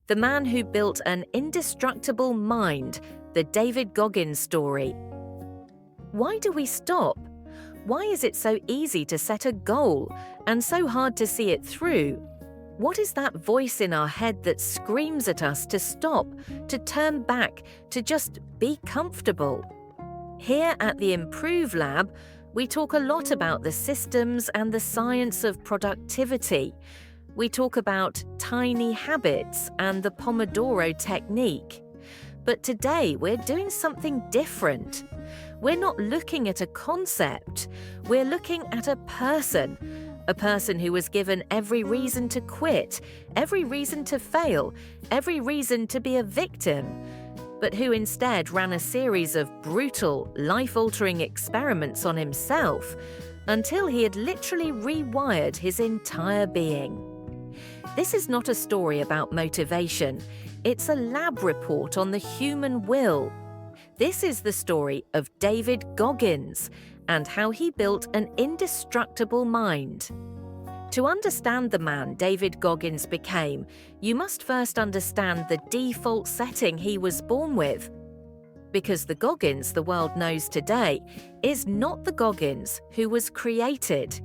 The man who built an indestructible mind, the David Goggins story. Why do we stop? Why is it so easy to set a goal and so hard to see it through? What is that voice in our head that screams at us to stop, to turn back, to just be comfortable? Here at the Improve Lab, we talk a lot about the systems and the science of productivity. We talk about tiny habits and the Pomodoro technique. But today we're doing something different. We're not looking at a concept, we're looking at a person who was given every reason to quit, every reason to fail, every reason to be a victim, but who instead ran a series of brutal, life-altering experiments on himself until he had literally rewired his entire being. This is not a story about motivation, it's a lab report on the human will. This is the story of David Goggins and how he built an indestructible mind. To understand the man David Goggins became, you must first understand the default setting he was born with. Because the Goggins the world knows today is not the Goggins who was created.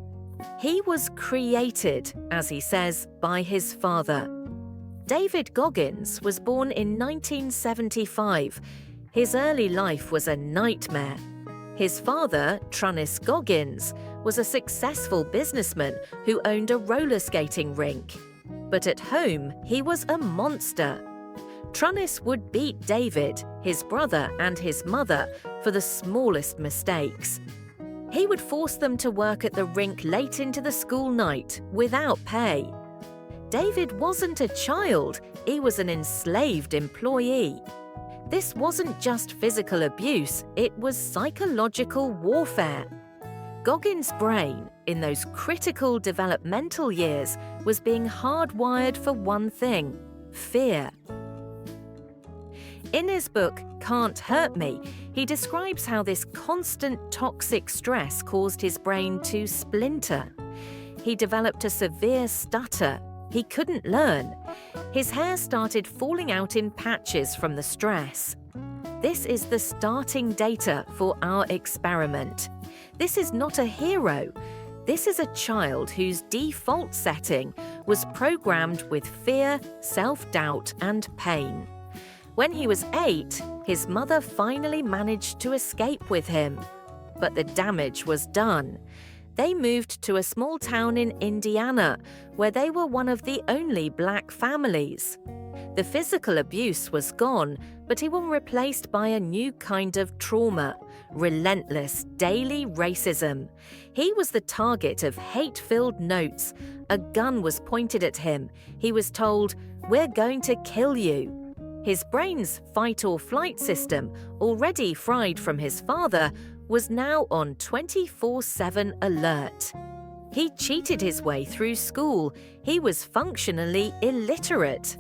He was created, as he says, by his father. David Goggins was born in 1975. His early life was a nightmare. His father, David Goggins, was a successful businessman who owned a roller skating rink. But at home, he was a monster. David would beat David, his brother, and his mother for the smallest mistakes. He would force them to work at the rink late into the school night without pay. David wasn't a child, he was an enslaved employee. This wasn't just physical abuse, it was psychological warfare. Goggins' brain, in those critical developmental years, was being hardwired for one thing: fear. In his book, Can't Hurt Me, he describes how this constant toxic stress caused his brain to splinter. He developed a severe stutter. He couldn't learn. His hair started falling out in patches from the stress. This is the starting data for our experiment. This is not a hero. This is a child whose default setting was programmed with fear, self-doubt, and pain. When he was 8, his mother finally managed to escape with him. But the damage was done. They moved to a small town in Indiana, where they were one of the only black families. The physical abuse was gone, but it was replaced by a new kind of trauma: relentless, daily racism. He was the target of hate-filled notes. A gun was pointed at him. He was told, "We're going to kill you." His brain's fight-or-flight system, already fried from his father, was now on 24/7 alert. He cheated his way through school. He was functionally illiterate.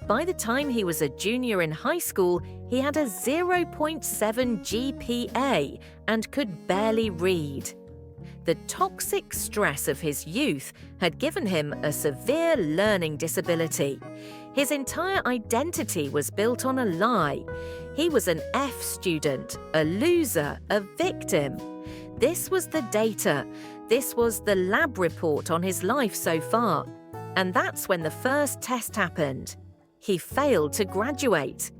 By the time he was a junior in high school, he had a 0.7 GPA and could barely read. The toxic stress of his youth had given him a severe learning disability. His entire identity was built on a lie. He was an F student, a loser, a victim. This was the data. This was the lab report on his life so far. And that's when the first test happened. He failed to graduate.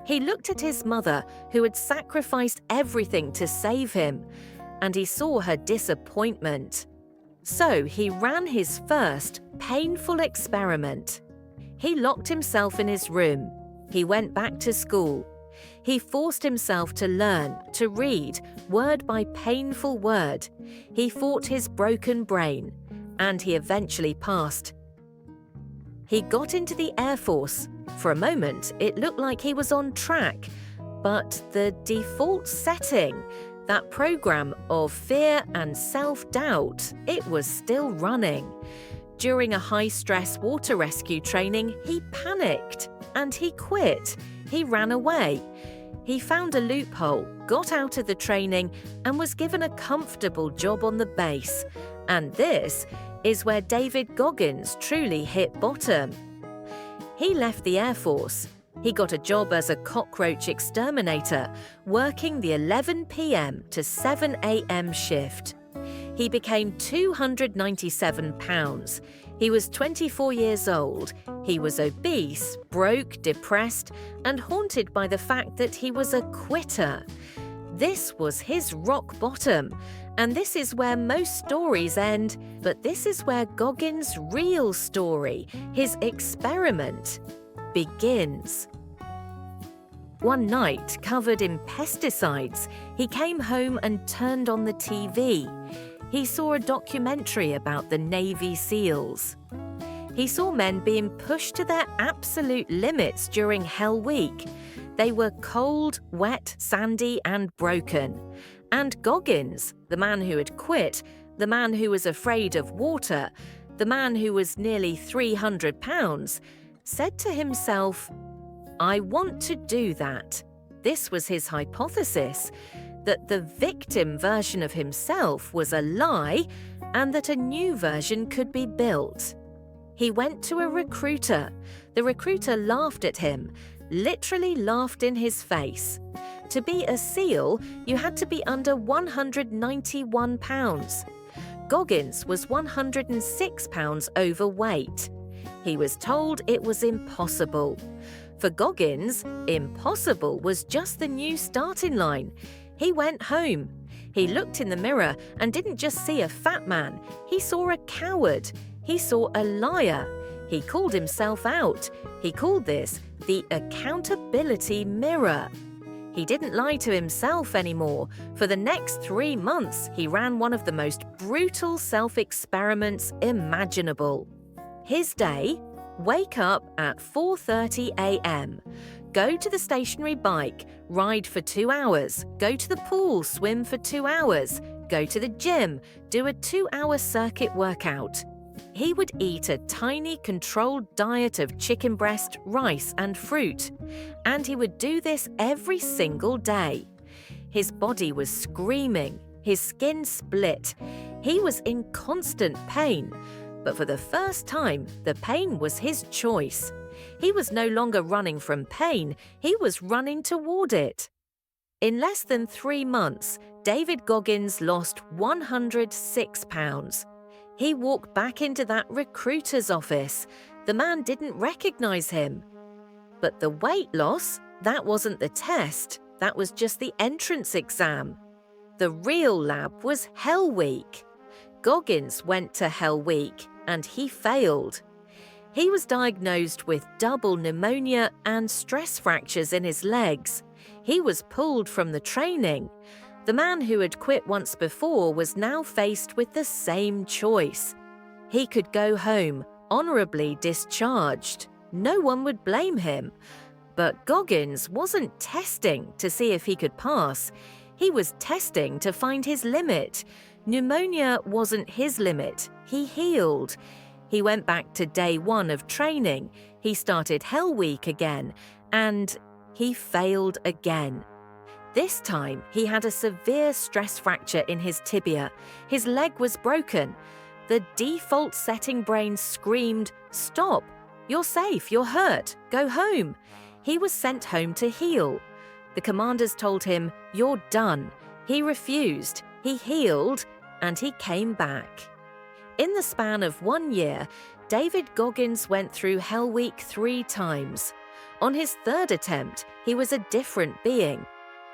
He looked at his mother, who had sacrificed everything to save him, and he saw her disappointment. So he ran his first painful experiment. He locked himself in his room. He went back to school. He forced himself to learn, to read, word by painful word. He fought his broken brain, and he eventually passed. He got into the Air Force. For a moment, it looked like he was on track, but the default setting, that program of fear and self-doubt, it was still running. During a high-stress water rescue training, he panicked and he quit. He ran away. He found a loophole, got out of the training, and was given a comfortable job on the base. And this is where David Goggins truly hit bottom. He left the Air Force. He got a job as a cockroach exterminator, working the 11 p.m. to 7 a.m. shift. He became 297 pounds. He was 24 years old. He was obese, broke, depressed, and haunted by the fact that he was a quitter. This was his rock bottom, and this is where most stories end, but this is where Goggins' real story, his experiment, begins. One night, covered in pesticides, he came home and turned on the TV. He saw a documentary about the Navy SEALs. He saw men being pushed to their absolute limits during Hell Week. They were cold, wet, sandy, and broken. And Goggins, the man who had quit, the man who was afraid of water, the man who was nearly 300 pounds, said to himself, "I want to do that." This was his hypothesis, that the victim version of himself was a lie and that a new version could be built. He went to a recruiter. The recruiter laughed at him, literally laughed in his face. To be a SEAL, you had to be under 191 pounds. Goggins was 106 pounds overweight. He was told it was impossible. For Goggins, impossible was just the new starting line. He went home. He looked in the mirror and didn't just see a fat man. He saw a coward. He saw a liar. He called himself out. He called this the accountability mirror. He didn't lie to himself anymore. For the next 3 months, he ran one of the most brutal self-experiments imaginable. His day: wake up at 4:30 a.m., go to the stationary bike, ride for 2 hours, go to the pool, swim for 2 hours, go to the gym, do a 2-hour circuit workout. He would eat a tiny controlled diet of chicken breast, rice, and fruit. And he would do this every single day. His body was screaming, his skin split. He was in constant pain. But for the first time, the pain was his choice. He was no longer running from pain, he was running toward it. In less than 3 months, David Goggins lost 106 pounds. He walked back into that recruiter's office. The man didn't recognize him. But the weight loss, that wasn't the test. That was just the entrance exam. The real lab was Hell Week. Goggins went to Hell Week and he failed. He was diagnosed with double pneumonia and stress fractures in his legs. He was pulled from the training. The man who had quit once before was now faced with the same choice. He could go home, honorably discharged. No one would blame him. But Goggins wasn't testing to see if he could pass. He was testing to find his limit. Pneumonia wasn't his limit. He healed. He went back to day 1 of training. He started Hell Week again, and he failed again. This time, he had a severe stress fracture in his tibia. His leg was broken. The default setting brain screamed, "Stop! You're safe, you're hurt, go home." He was sent home to heal. The commanders told him, "You're done." He refused, he healed, and he came back. In the span of 1 year, David Goggins went through Hell Week 3 times. On his 3rd attempt, he was a different being.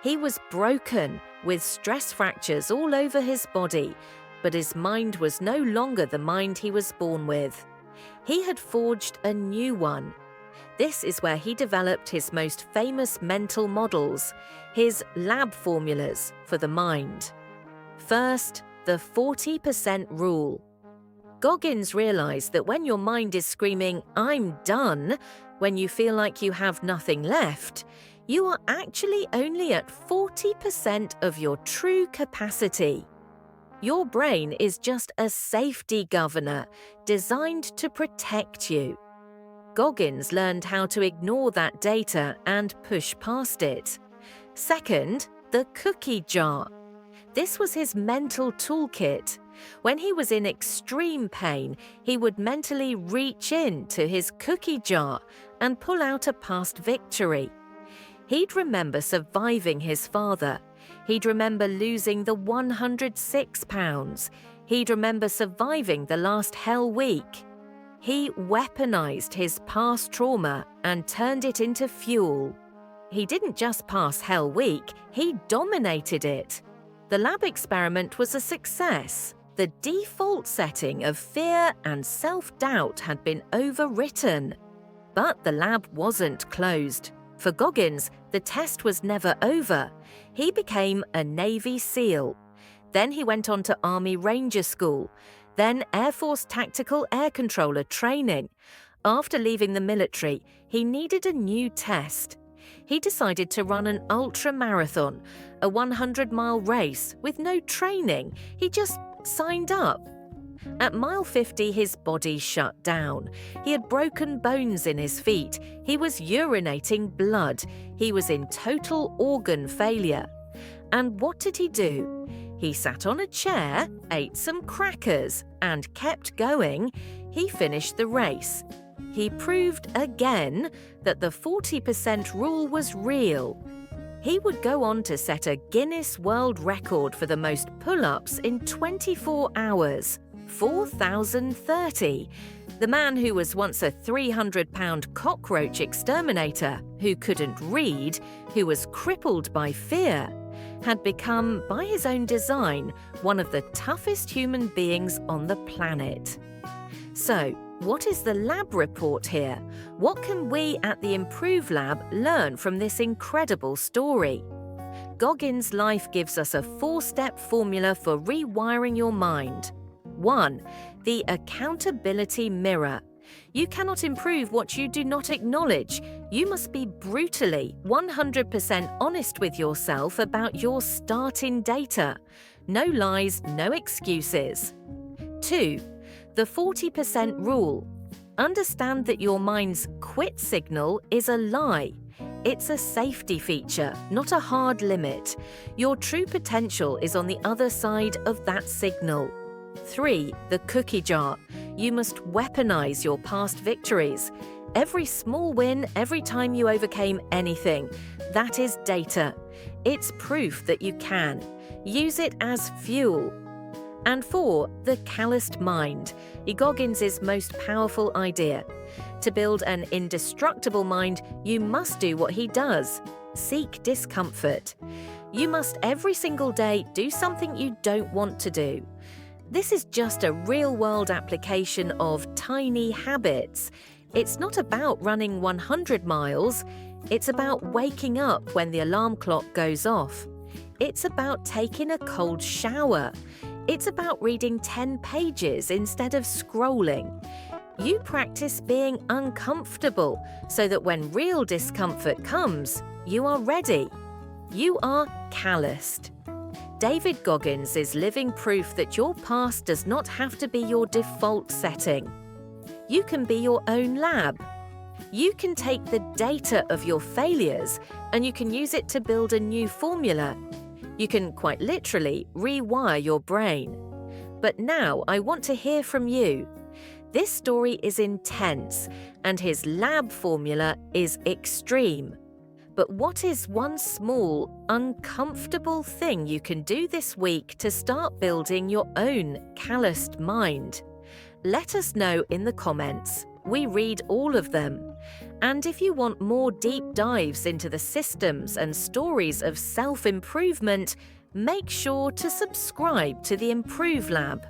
He was broken, with stress fractures all over his body, but his mind was no longer the mind he was born with. He had forged a new one. This is where he developed his most famous mental models, his lab formulas for the mind. First, the 40% rule. Goggins realized that when your mind is screaming, "I'm done," when you feel like you have nothing left, you are actually only at 40% of your true capacity. Your brain is just a safety governor designed to protect you. Goggins learned how to ignore that data and push past it. Second, the cookie jar. This was his mental toolkit. When he was in extreme pain, he would mentally reach into his cookie jar and pull out a past victory. He'd remember surviving his father. He'd remember losing the 106 pounds. He'd remember surviving the last Hell Week. He weaponized his past trauma and turned it into fuel. He didn't just pass Hell Week, he dominated it. The lab experiment was a success. The default setting of fear and self-doubt had been overwritten. But the lab wasn't closed. For Goggins, the test was never over. He became a Navy SEAL. Then he went on to Army Ranger School, then Air Force Tactical Air Controller training. After leaving the military, he needed a new test. He decided to run an ultramarathon, a 100-mile race with no training. He just signed up. At mile 50, his body shut down. He had broken bones in his feet. He was urinating blood. He was in total organ failure. And what did he do? He sat on a chair, ate some crackers, and kept going. He finished the race. He proved again that the 40% rule was real. He would go on to set a Guinness World Record for the most pull-ups in 24 hours, 4,030. The man who was once a 300-pound cockroach exterminator, who couldn't read, who was crippled by fear, had become, by his own design, one of the toughest human beings on the planet. So, what is the lab report here? What can we at the Improve Lab learn from this incredible story? Goggins' life gives us a 4-step formula for rewiring your mind. 1. The accountability mirror. You cannot improve what you do not acknowledge. You must be brutally, 100% honest with yourself about your starting data. No lies, no excuses. 2. The 40% rule. Understand that your mind's quit signal is a lie. It's a safety feature, not a hard limit. Your true potential is on the other side of that signal. 3. The cookie jar. You must weaponize your past victories. Every small win, every time you overcame anything, that is data. It's proof that you can. Use it as fuel. And 4. The calloused mind. Goggins' most powerful idea. To build an indestructible mind, you must do what he does. Seek discomfort. You must every single day do something you don't want to do. This is just a real-world application of tiny habits. It's not about running 100 miles. It's about waking up when the alarm clock goes off. It's about taking a cold shower. It's about reading 10 pages instead of scrolling. You practice being uncomfortable so that when real discomfort comes, you are ready. You are calloused. David Goggins is living proof that your past does not have to be your default setting. You can be your own lab. You can take the data of your failures and you can use it to build a new formula. You can quite literally rewire your brain. But now I want to hear from you. This story is intense and his lab formula is extreme. But what is one small, uncomfortable thing you can do this week to start building your own calloused mind? Let us know in the comments. We read all of them. And if you want more deep dives into the systems and stories of self-improvement, make sure to subscribe to the Improve Lab.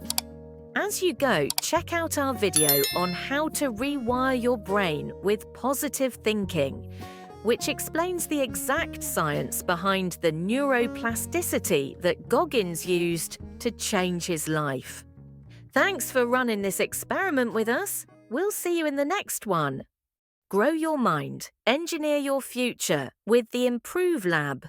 As you go, check out our video on how to rewire your brain with positive thinking, which explains the exact science behind the neuroplasticity that Goggins used to change his life. Thanks for running this experiment with us. We'll see you in the next one. Grow your mind, engineer your future with the Improve Lab.